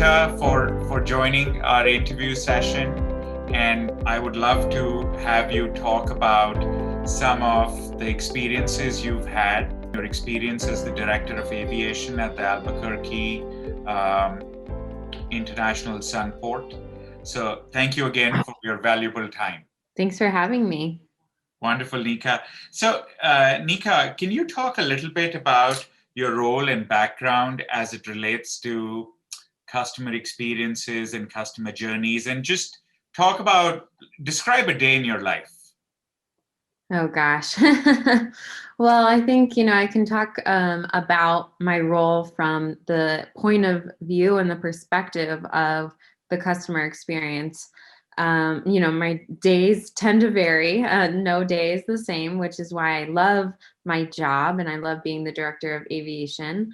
Nyika, for joining our interview session. And I would love to have you talk about some of the experiences you've had, your experience as the Director of Aviation at the Albuquerque International Sunport. So thank you again for your valuable time. Thanks for having me. Wonderful, Nyika. So, Nyika, can you talk a little bit about your role and background as it relates to customer experiences and customer journeys, and just describe a day in your life? Oh gosh. Well, I think, I can talk about my role from the point of view and the perspective of the customer experience. My days tend to vary. No day is the same, which is why I love my job and I love being the Director of Aviation.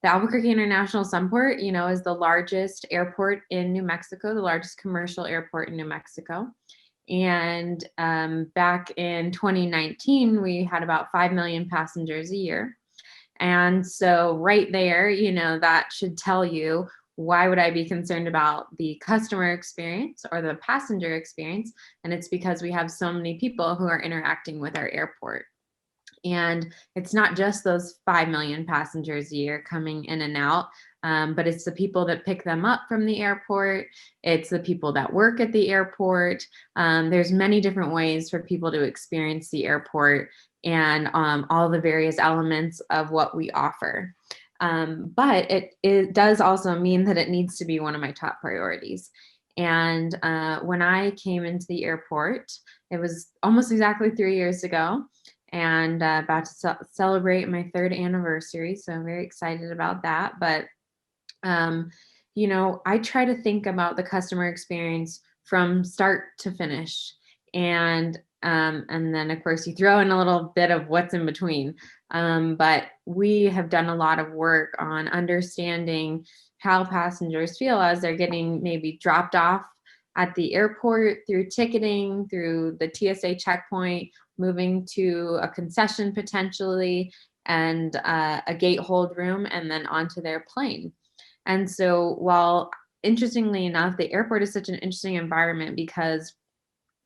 The Albuquerque International Sunport, is the largest airport in New Mexico, the largest commercial airport in New Mexico. And back in 2019, we had about 5 million passengers a year. And so right there, that should tell you, why would I be concerned about the customer experience or the passenger experience? And it's because we have so many people who are interacting with our airport. And it's not just those 5 million passengers a year coming in and out, but it's the people that pick them up from the airport. It's the people that work at the airport. There's many different ways for people to experience the airport and all the various elements of what we offer. But it does also mean that it needs to be one of my top priorities. And when I came into the airport, it was almost exactly 3 years ago, and about to celebrate my 3rd anniversary. So I'm very excited about that. But, I try to think about the customer experience from start to finish. And then, of course, you throw in a little bit of what's in between. But we have done a lot of work on understanding how passengers feel as they're getting maybe dropped off at the airport, through ticketing, through the TSA checkpoint, moving to a concession potentially, and a gate hold room, and then onto their plane. And so while, interestingly enough, the airport is such an interesting environment, because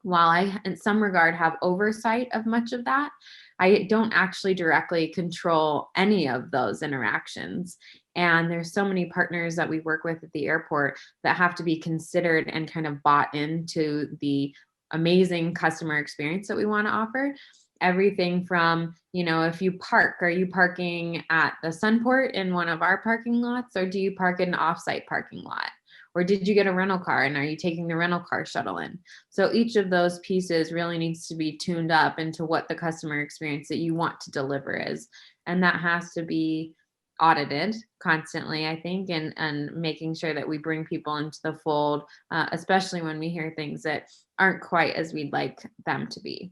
while I, in some regard, have oversight of much of that, I don't actually directly control any of those interactions. And there's so many partners that we work with at the airport that have to be considered and kind of bought into the amazing customer experience that we want to offer. Everything from, if you park, are you parking at the Sunport in one of our parking lots, or do you park in an offsite parking lot? Or did you get a rental car, and are you taking the rental car shuttle in? So each of those pieces really needs to be tuned up into what the customer experience that you want to deliver is. And that has to be audited constantly, I think, and making sure that we bring people into the fold, especially when we hear things that aren't quite as we'd like them to be.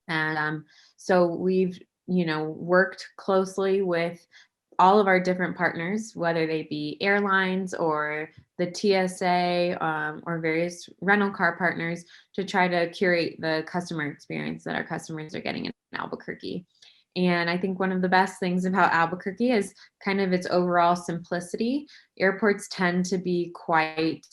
And so we've, worked closely with all of our different partners, whether they be airlines or the TSA or various rental car partners, to try to curate the customer experience that our customers are getting in Albuquerque. And I think one of the best things about Albuquerque is kind of its overall simplicity. Airports tend to be quite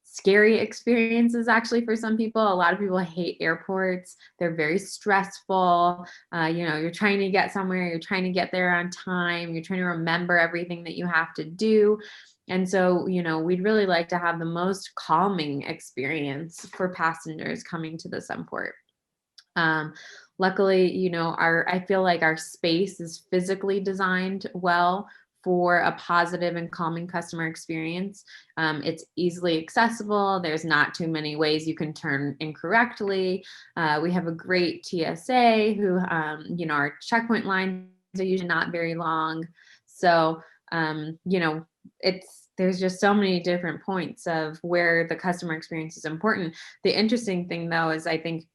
scary experiences, actually, for some people. A lot of people hate airports. They're very stressful. You're trying to get somewhere, you're trying to get there on time, you're trying to remember everything that you have to do. And so, we'd really like to have the most calming experience for passengers coming to the Sunport. Luckily, I feel like our space is physically designed well for a positive and calming customer experience. It's easily accessible. There's not too many ways you can turn incorrectly. We have a great TSA who, our checkpoint lines are usually not very long. So, there's just so many different points of where the customer experience is important. The interesting thing, though, is I think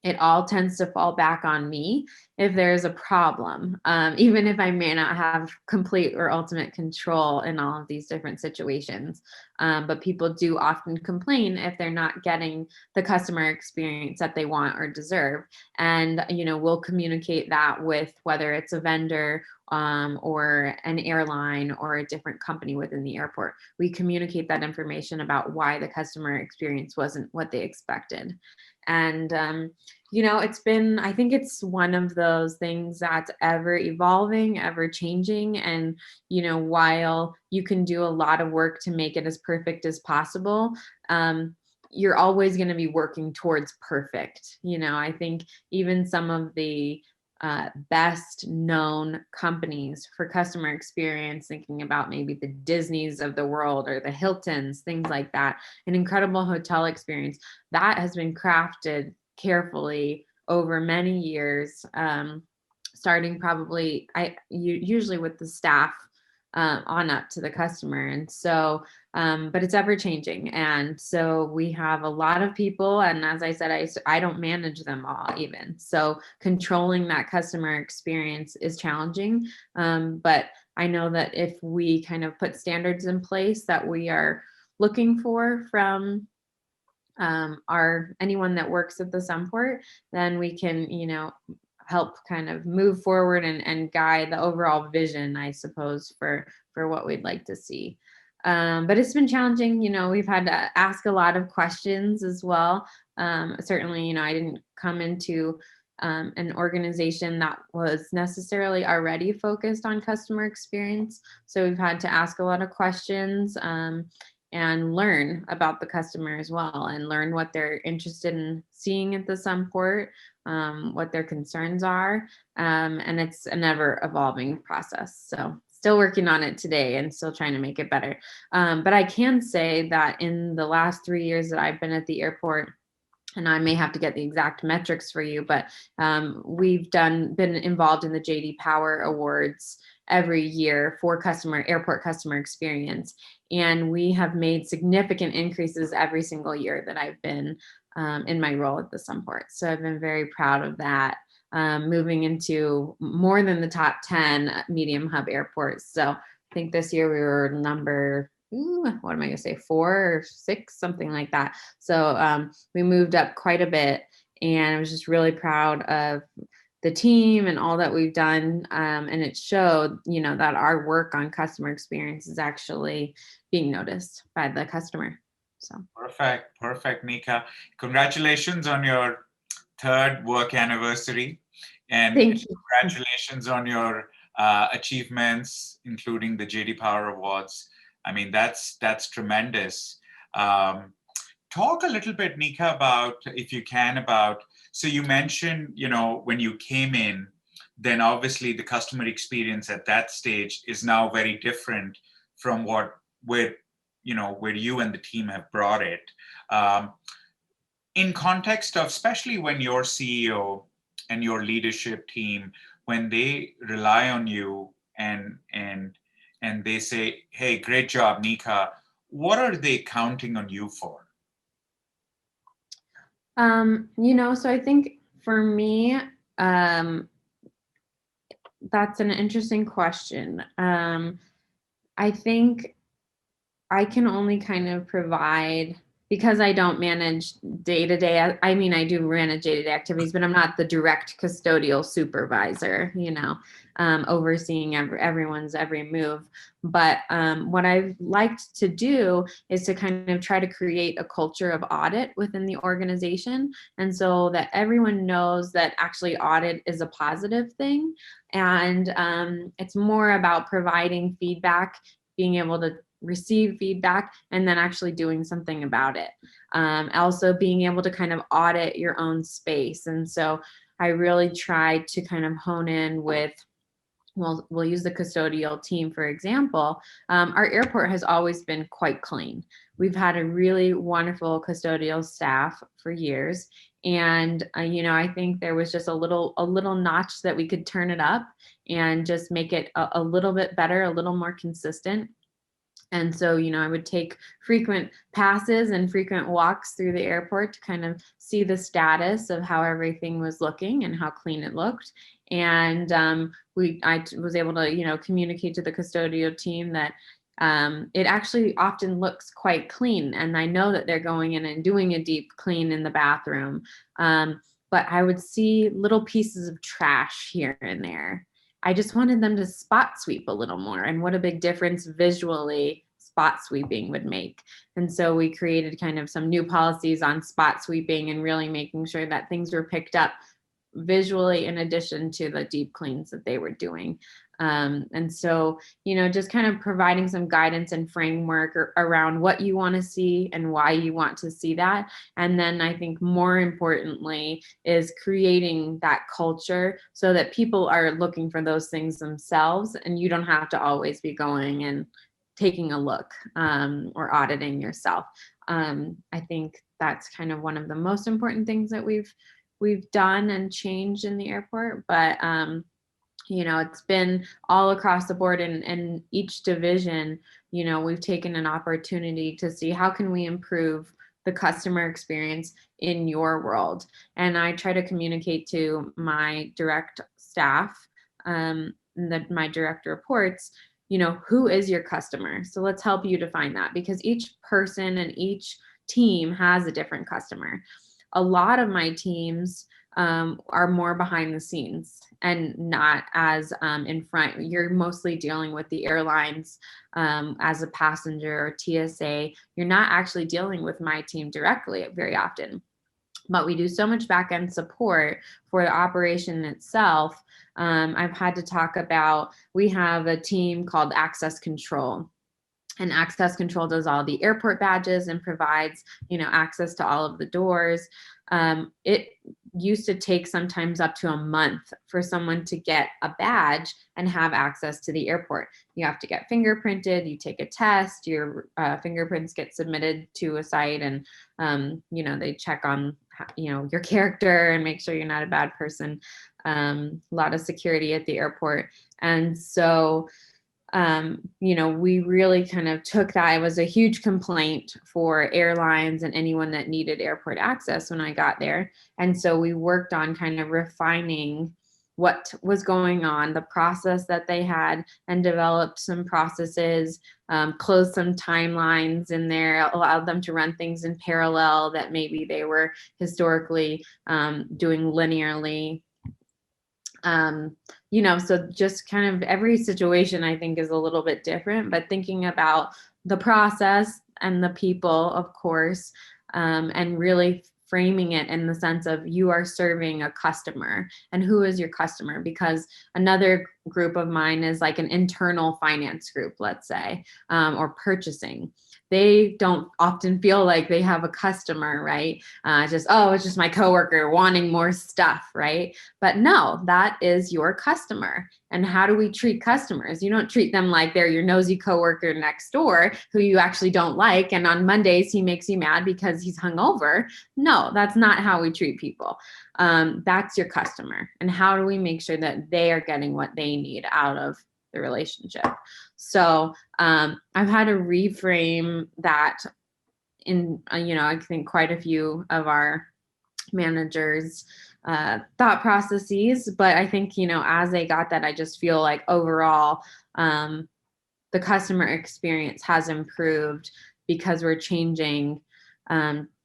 it all tends to fall back on me if there's a problem, even if I may not have complete or ultimate control in all of these different situations. But people do often complain if they're not getting the customer experience that they want or deserve. And, we'll communicate that with whether it's a vendor or an airline or a different company within the airport. We communicate that information about why the customer experience wasn't what they expected. And, I think it's one of those things that's ever evolving, ever changing. And, while you can do a lot of work to make it as perfect as possible, you're always going to be working towards perfect. I think even some of the best known companies for customer experience, thinking about maybe the Disneys of the world or the Hiltons, things like that, an incredible hotel experience that has been crafted carefully over many years, starting probably usually with the staff on up to the customer. And so, but it's ever changing. And so we have a lot of people. And as I said, I don't manage them all even. So controlling that customer experience is challenging. But I know that if we kind of put standards in place that we are looking for from anyone that works at the Sunport, then we can, help kind of move forward and guide the overall vision, I suppose, for what we'd like to see. But it's been challenging. We've had to ask a lot of questions as well. Certainly, I didn't come into an organization that was necessarily already focused on customer experience. So we've had to ask a lot of questions and learn about the customer as well, and learn what they're interested in seeing at the Sunport, what their concerns are. And it's an ever evolving process. So still working on it today and still trying to make it better. But I can say that in the last 3 years that I've been at the airport, and I may have to get the exact metrics for you, but we've been involved in the JD Power Awards every year for airport customer experience. And we have made significant increases every single year that I've been in my role at the Sunport. So I've been very proud of that, moving into more than the top 10 medium hub airports. So I think this year we were number, what am I going to say, 4 or 6, something like that. So we moved up quite a bit, and I was just really proud of the team and all that we've done. And it showed, that our work on customer experience is actually being noticed by the customer. So Perfect, Nyika. Congratulations on your 3rd work anniversary, and thank you. congratulations on your achievements, including the JD Power Awards. I mean, that's tremendous. Talk a little bit, Nyika, about, if you can, so you mentioned, when you came in, then obviously the customer experience at that stage is now very different from where you and the team have brought it. In context of, especially when your CEO and your leadership team, when they rely on you and they say, "Hey, great job, Nyika," what are they counting on you for? So I think for me, that's an interesting question. I think I can only kind of provide, because I don't manage day to day. I mean, I do manage day to day activities, but I'm not the direct custodial supervisor, overseeing everyone's every move. But what I've liked to do is to kind of try to create a culture of audit within the organization. And so that everyone knows that actually audit is a positive thing. And it's more about providing feedback, being able to receive feedback, and then actually doing something about it. Also being able to kind of audit your own space. And so I really try to kind of hone in with, well, we'll use the custodial team, for example. Our airport has always been quite clean. We've had a really wonderful custodial staff for years. And, I think there was just a little notch that we could turn it up and just make it a little bit better, a little more consistent. And so, I would take frequent passes and frequent walks through the airport to kind of see the status of how everything was looking and how clean it looked. And I was able to, communicate to the custodial team that it actually often looks quite clean. And I know that they're going in and doing a deep clean in the bathroom. But I would see little pieces of trash here and there. I just wanted them to spot sweep a little more, and what a big difference visually spot sweeping would make. And so we created kind of some new policies on spot sweeping and really making sure that things were picked up visually in addition to the deep cleans that they were doing. And so, just kind of providing some guidance and framework around what you want to see and why you want to see that. And then I think more importantly is creating that culture so that people are looking for those things themselves, and you don't have to always be going and taking a look or auditing yourself. I think that's kind of one of the most important things that we've done and changed in the airport. But it's been all across the board, and each division, we've taken an opportunity to see how can we improve the customer experience in your world. And I try to communicate to my direct staff, my direct reports, who is your customer? So let's help you define that, because each person and each team has a different customer. A lot of my teams are more behind the scenes and not as in front. You're mostly dealing with the airlines as a passenger or TSA. You're not actually dealing with my team directly very often. But we do so much back-end support for the operation itself. I've had to talk about, we have a team called Access Control. And Access Control does all the airport badges and provides, access to all of the doors. It used to take sometimes up to a month for someone to get a badge and have access to the airport. You have to get fingerprinted, you take a test, your fingerprints get submitted to a site, and they check on your character and make sure you're not a bad person. A lot of security at the airport. And so we really kind of took that. It was a huge complaint for airlines and anyone that needed airport access when I got there. And so we worked on kind of refining what was going on, the process that they had, and developed some processes, closed some timelines in there, allowed them to run things in parallel that maybe they were historically doing linearly. So just kind of every situation I think is a little bit different, but thinking about the process and the people, of course, and really framing it in the sense of you are serving a customer, and who is your customer? Because another group of mine is like an internal finance group, let's say, or purchasing. They don't often feel like they have a customer, right? It's just my coworker wanting more stuff, right? But no, that is your customer. And how do we treat customers? You don't treat them like they're your nosy coworker next door who you actually don't like, and on Mondays he makes you mad because he's hungover. No, that's not how we treat people. That's your customer. And how do we make sure that they are getting what they need out of the relationship? So I've had to reframe that in, I think quite a few of our managers' thought processes. But I think, as they got that, I just feel like overall the customer experience has improved because we're changing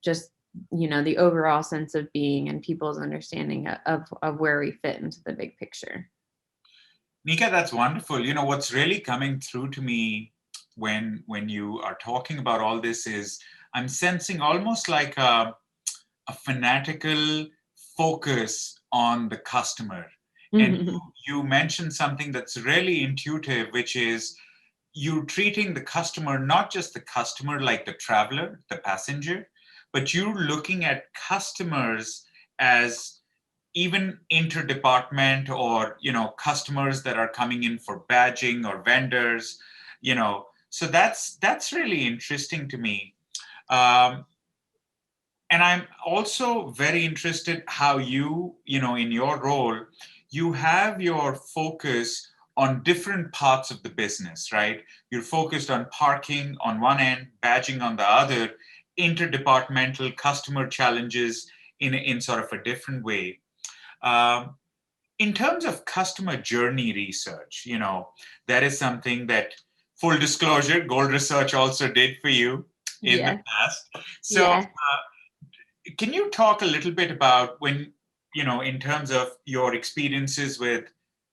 just, the overall sense of being and people's understanding of where we fit into the big picture. Nyika, that's wonderful. What's really coming through to me when you are talking about all this is I'm sensing almost like a fanatical focus on the customer. And you mentioned something that's really intuitive, which is you treating the customer, not just the customer like the traveler, the passenger, but you're looking at customers as even interdepartment or customers that are coming in for badging or vendors. So that's really interesting to me. And I'm also very interested how you in your role you have your focus on different parts of the business, right? You're focused on parking on one end, badging on the other, interdepartmental customer challenges in sort of a different way. In terms of customer journey research, that is something that, full disclosure, Gold Research also did for you in the past. So can you talk a little bit about when, in terms of your experiences with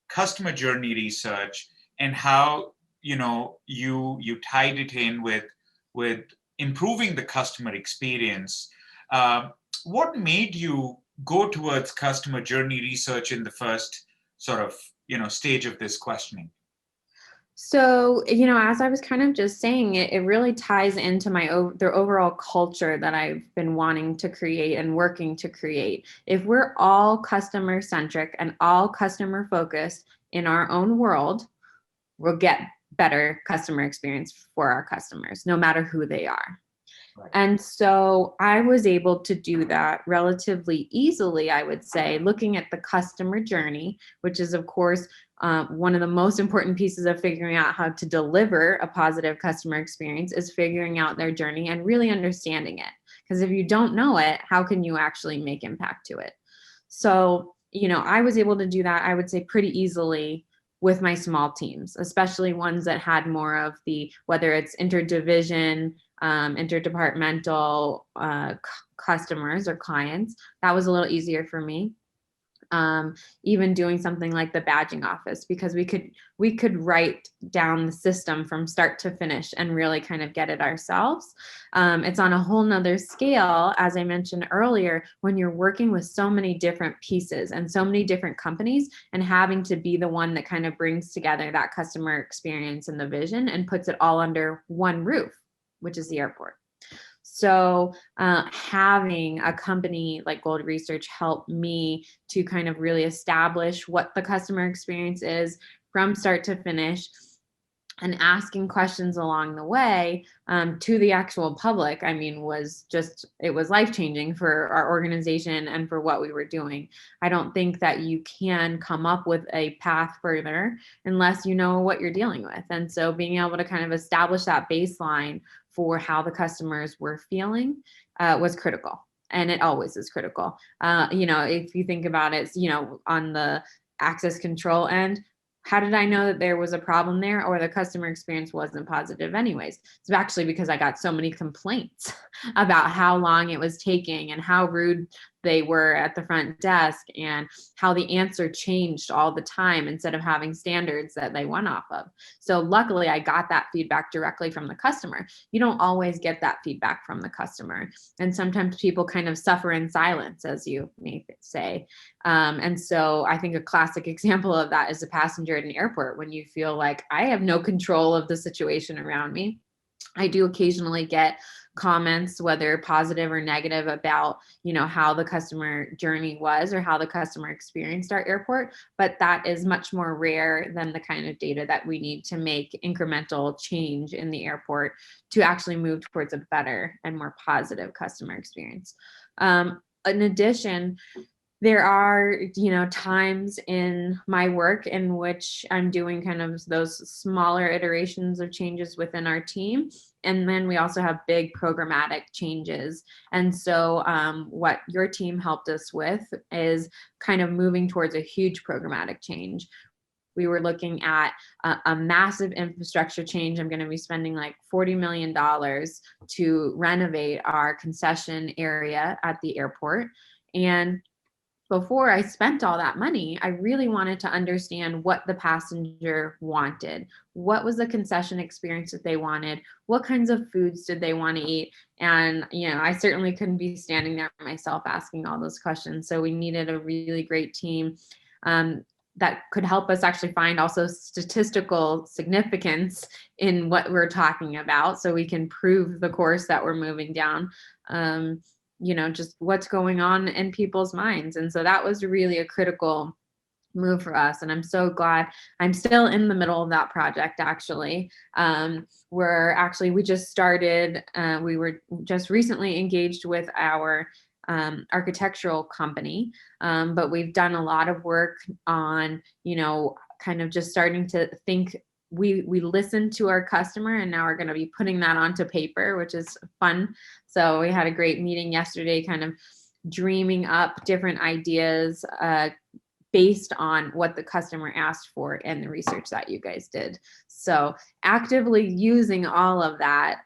customer journey research and how you tied it in with improving the customer experience. What made you go towards customer journey research in the first sort of stage of this questioning? So, as I was kind of just saying, it really ties into the overall culture that I've been wanting to create and working to create. If we're all customer centric and all customer focused in our own world, we'll get better customer experience for our customers, no matter who they are. Right. And so I was able to do that relatively easily, I would say, looking at the customer journey, which is, of course, one of the most important pieces of figuring out how to deliver a positive customer experience is figuring out their journey and really understanding it. Because if you don't know it, how can you actually make impact to it? So, I was able to do that, I would say, pretty easily with my small teams, especially ones that had more of whether it's interdivision, interdepartmental customers or clients. That was a little easier for me. Even doing something like the badging office, because we could write down the system from start to finish and really kind of get it ourselves. It's on a whole nother scale, as I mentioned earlier, when you're working with so many different pieces and so many different companies and having to be the one that kind of brings together that customer experience and the vision and puts it all under one roof, which is the airport. So having a company like Gold Research help me to kind of really establish what the customer experience is from start to finish, and asking questions along the way to the actual public, it was life-changing for our organization and for what we were doing. I don't think that you can come up with a path further unless you know what you're dealing with. And so being able to kind of establish that baseline for how the customers were feeling was critical. And it always is critical. If you think about it, on the access control end, how did I know that there was a problem there or the customer experience wasn't positive anyways? It's actually because I got so many complaints about how long it was taking and how rude they were at the front desk and how the answer changed all the time instead of having standards that they went off of. So luckily I got that feedback directly from the customer. You don't always get that feedback from the customer. And sometimes people kind of suffer in silence, as you may say. And so I think a classic example of that is a passenger at an airport when you feel like I have no control of the situation around me. I do occasionally get comments, whether positive or negative, about, how the customer journey was or how the customer experienced our airport. But that is much more rare than the kind of data that we need to make incremental change in the airport to actually move towards a better and more positive customer experience. In addition, there are, times in my work in which I'm doing kind of those smaller iterations of changes within our team. And then we also have big programmatic changes. And so what your team helped us with is kind of moving towards a huge programmatic change. We were looking at a massive infrastructure change. I'm going to be spending like $40 million to renovate our concession area at the airport. And before I spent all that money, I really wanted to understand what the passenger wanted. What was the concession experience that they wanted? What kinds of foods did they want to eat? And, I certainly couldn't be standing there myself asking all those questions. So we needed a really great team that could help us actually find also statistical significance in what we're talking about so we can prove the course that we're moving down. Just what's going on in people's minds. And so that was really a critical move for us. And I'm so glad I'm still in the middle of that project, actually. We just started, we were just recently engaged with our architectural company, but we've done a lot of work on, kind of just starting to think. We listened to our customer, and now we're going to be putting that onto paper, which is fun. So we had a great meeting yesterday, kind of dreaming up different ideas based on what the customer asked for and the research that you guys did. So actively using all of that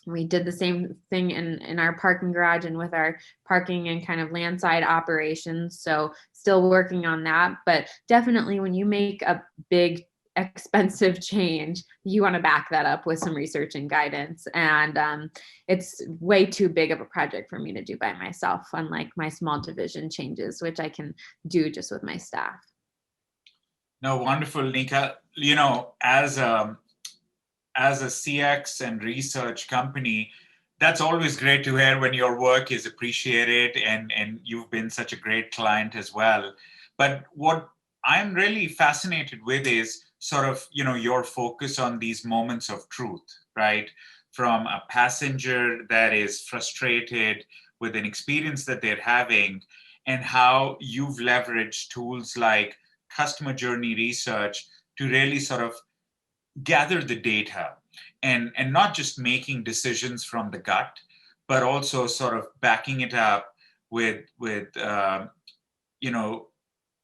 We did the same thing in our parking garage and with our parking and kind of landside operations. So still working on that, but definitely when you make a big expensive change, you want to back that up with some research and guidance. And it's way too big of a project for me to do by myself, unlike my small division changes, which I can do just with my staff. No, wonderful, Nika. As a CX and research company, that's always great to hear when your work is appreciated, and you've been such a great client as well. But what I'm really fascinated with is sort of, your focus on these moments of truth, right? From a passenger that is frustrated with an experience that they're having, and how you've leveraged tools like customer journey research to really sort of gather the data, and not just making decisions from the gut, but also sort of backing it up with you know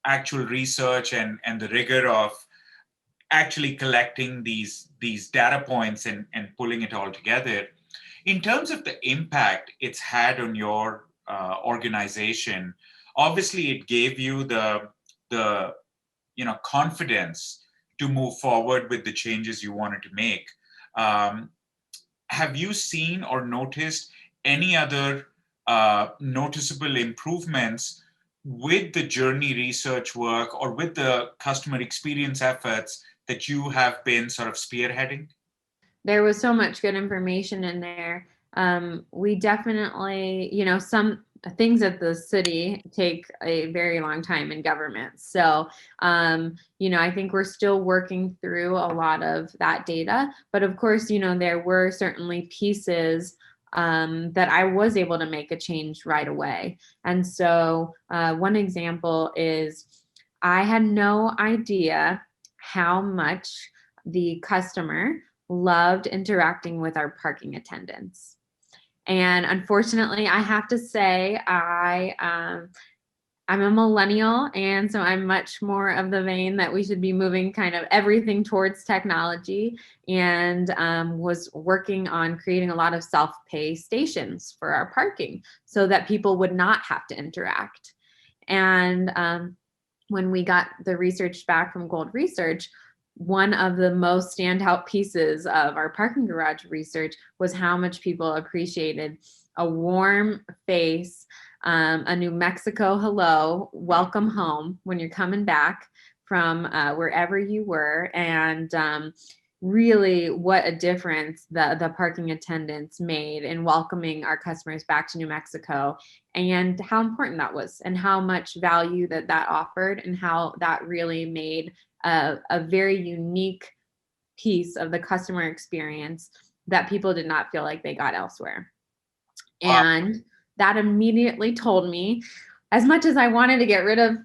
actual research, and the rigor of actually collecting these data points, and pulling it all together. In terms of the impact it's had on your organization, obviously it gave you the confidence to move forward with the changes you wanted to make. Um, have you seen or noticed any other noticeable improvements with the journey research work or with the customer experience efforts that you have been sort of spearheading? There was so much good information in there. We definitely, some things at the city take a very long time in government. So, I think we're still working through a lot of that data. But of course, there were certainly pieces that I was able to make a change right away. And so, one example is I had no idea how much the customer loved interacting with our parking attendants. And unfortunately, I have to say, I'm a millennial, and so I'm much more of the vein that we should be moving kind of everything towards technology, and was working on creating a lot of self-pay stations for our parking so that people would not have to interact. And when we got the research back from Gold Research, one of the most standout pieces of our parking garage research was how much people appreciated a warm face, a New Mexico hello, welcome home when you're coming back from wherever you were, and really what a difference the parking attendants made in welcoming our customers back to New Mexico, and how important that was, and how much value that offered, and how that really made a very unique piece of the customer experience that people did not feel like they got elsewhere. Wow. And that immediately told me, as much as I wanted to get rid of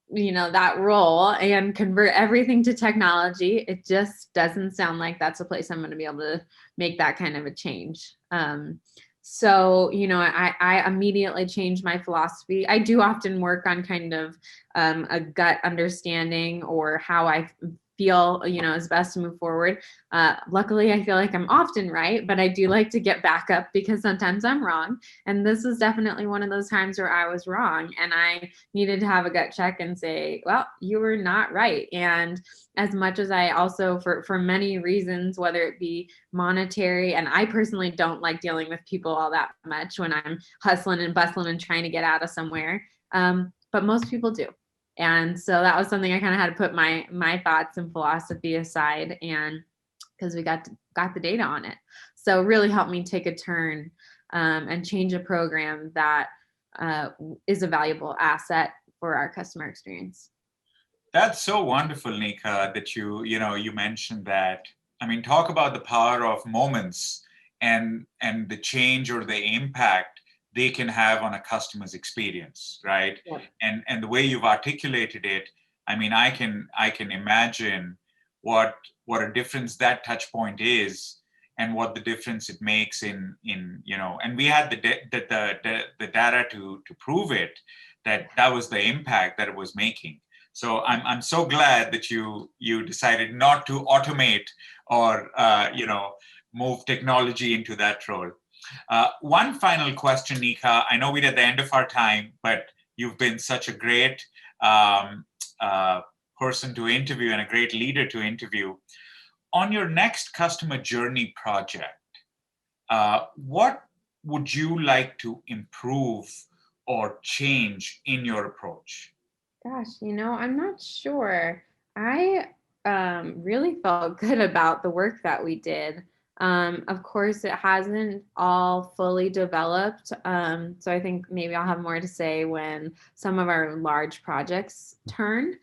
that role and convert everything to technology, it just doesn't sound like that's a place I'm going to be able to make that kind of a change. So I immediately changed my philosophy. I do often work on kind of a gut understanding, or how I feel is best to move forward. Luckily, I feel like I'm often right, but I do like to get back up, because sometimes I'm wrong, and this was definitely one of those times where I was wrong, and I needed to have a gut check and say, well, you were not right. And as much as I also, for many reasons, whether it be monetary, and I personally don't like dealing with people all that much when I'm hustling and bustling and trying to get out of somewhere, but most people do. And so that was something I kind of had to put my thoughts and philosophy aside, and because we got the data on it, so it really helped me take a turn, and change a program that is a valuable asset for our customer experience. That's so wonderful, Nika, that you mentioned that. I mean, talk about the power of moments, and the change or the impact they can have on a customer's experience, right? Yeah. And the way you've articulated it, I mean, I can imagine what a difference that touch point is, and what the difference it makes and we had the data to prove it, that was the impact that it was making. So I'm so glad that you decided not to automate, or move technology into that role. One final question, Nyika. I know we're at the end of our time, but you've been such a great um, person to interview and a great leader to interview. On your next customer journey project, what would you like to improve or change in your approach? Gosh, I'm not sure. I really felt good about the work that we did. Of course, it hasn't all fully developed. So I think maybe I'll have more to say when some of our large projects turn,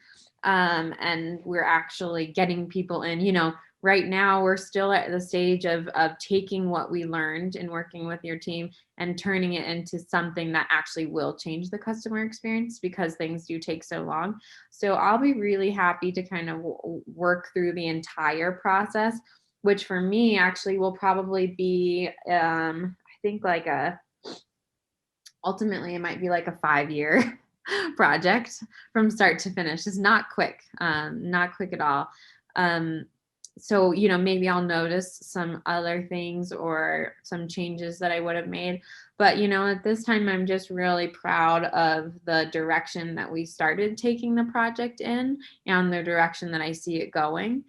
and we're actually getting people in. Right now we're still at the stage of taking what we learned in working with your team and turning it into something that actually will change the customer experience, because things do take so long. So I'll be really happy to kind of work through the entire process, which for me actually will probably be, I think like ultimately it might be like a 5-year project from start to finish. It's not quick, not quick at all. So maybe I'll notice some other things or some changes that I would have made, but at this time I'm just really proud of the direction that we started taking the project in and the direction that I see it going,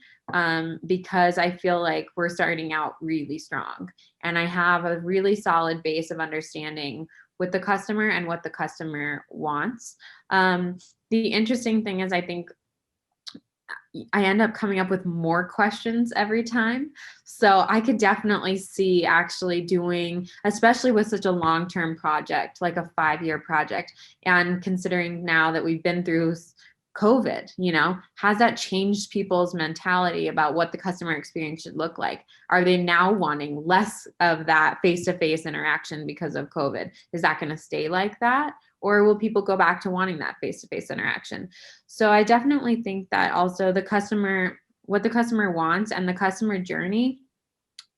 because I feel like we're starting out really strong and I have a really solid base of understanding with the customer and what the customer wants. The interesting thing is I think I end up coming up with more questions every time. So I could definitely see actually doing, especially with such a long-term project, like a 5-year project, and considering now that we've been through COVID, has that changed people's mentality about what the customer experience should look like? Are they now wanting less of that face-to-face interaction because of COVID? Is that going to stay like that? Or will people go back to wanting that face-to-face interaction? So I definitely think that also what the customer wants and the customer journey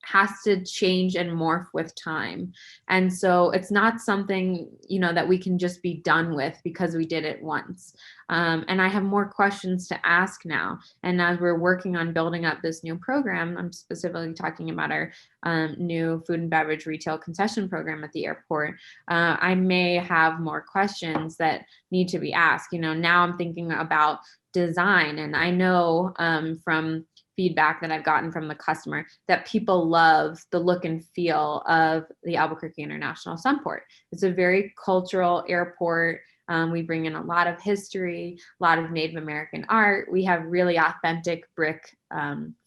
has to change and morph with time. And so it's not something, that we can just be done with because we did it once. And I have more questions to ask now. And as we're working on building up this new program, I'm specifically talking about our new food and beverage retail concession program at the airport. I may have more questions that need to be asked. Now I'm thinking about design, and I know from feedback that I've gotten from the customer that people love the look and feel of the Albuquerque International Sunport. It's a very cultural airport. We bring in a lot of history, a lot of Native American art. We have really authentic brick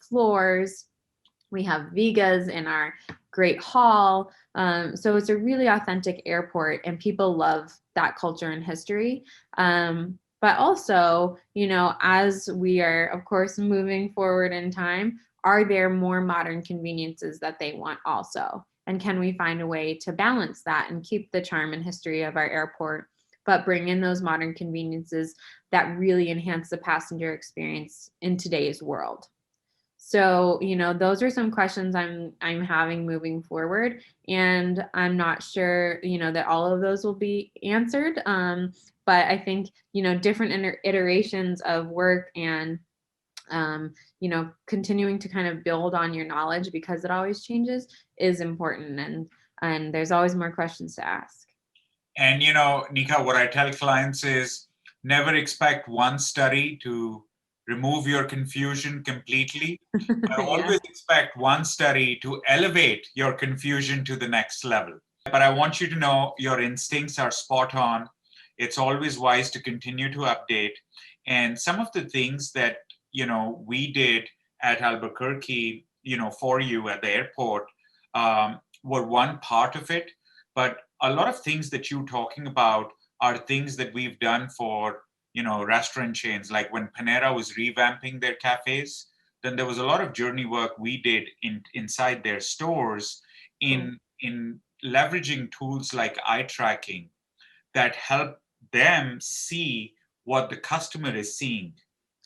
floors. We have vigas in our great hall. So it's a really authentic airport and people love that culture and history. But also, as we are, of course, moving forward in time, are there more modern conveniences that they want also? And can we find a way to balance that and keep the charm and history of our airport, but bring in those modern conveniences that really enhance the passenger experience in today's world? So, those are some questions I'm having moving forward, and I'm not sure, that all of those will be answered. But I think, different iterations of work and, continuing to kind of build on your knowledge because it always changes is important, and there's always more questions to ask. And Nyika, what I tell clients is never expect one study to remove your confusion completely. I Yeah. always expect one study to elevate your confusion to the next level. But I want you to know your instincts are spot on. It's always wise to continue to update. And some of the things that, we did at Albuquerque, for you at the airport, were one part of it. But a lot of things that you're talking about are things that we've done for, restaurant chains. Like when Panera was revamping their cafes, then there was a lot of journey work we did inside their stores in leveraging tools like eye tracking that help them see what the customer is seeing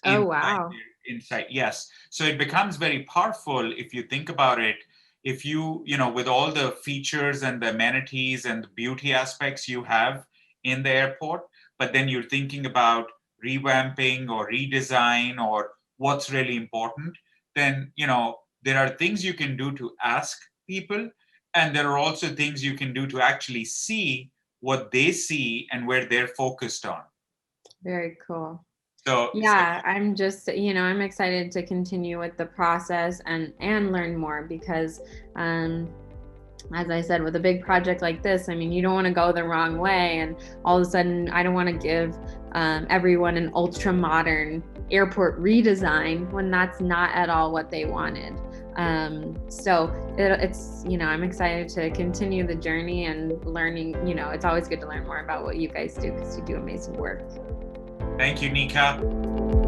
Oh, inside wow. inside. Yes, so it becomes very powerful if you think about it. If with all the features and the amenities and the beauty aspects you have in the airport, but then you're thinking about revamping or redesign or what's really important, then there are things you can do to ask people, and there are also things you can do to actually see what they see and where they're focused on. Very cool. So Yeah, I'm just, I'm excited to continue with the process and learn more because, as I said, with a big project like this, I mean, you don't want to go the wrong way. And all of a sudden, I don't want to give everyone an ultra modern airport redesign when that's not at all what they wanted. So it's, I'm excited to continue the journey and learning. It's always good to learn more about what you guys do because you do amazing work. thank you, Nyika.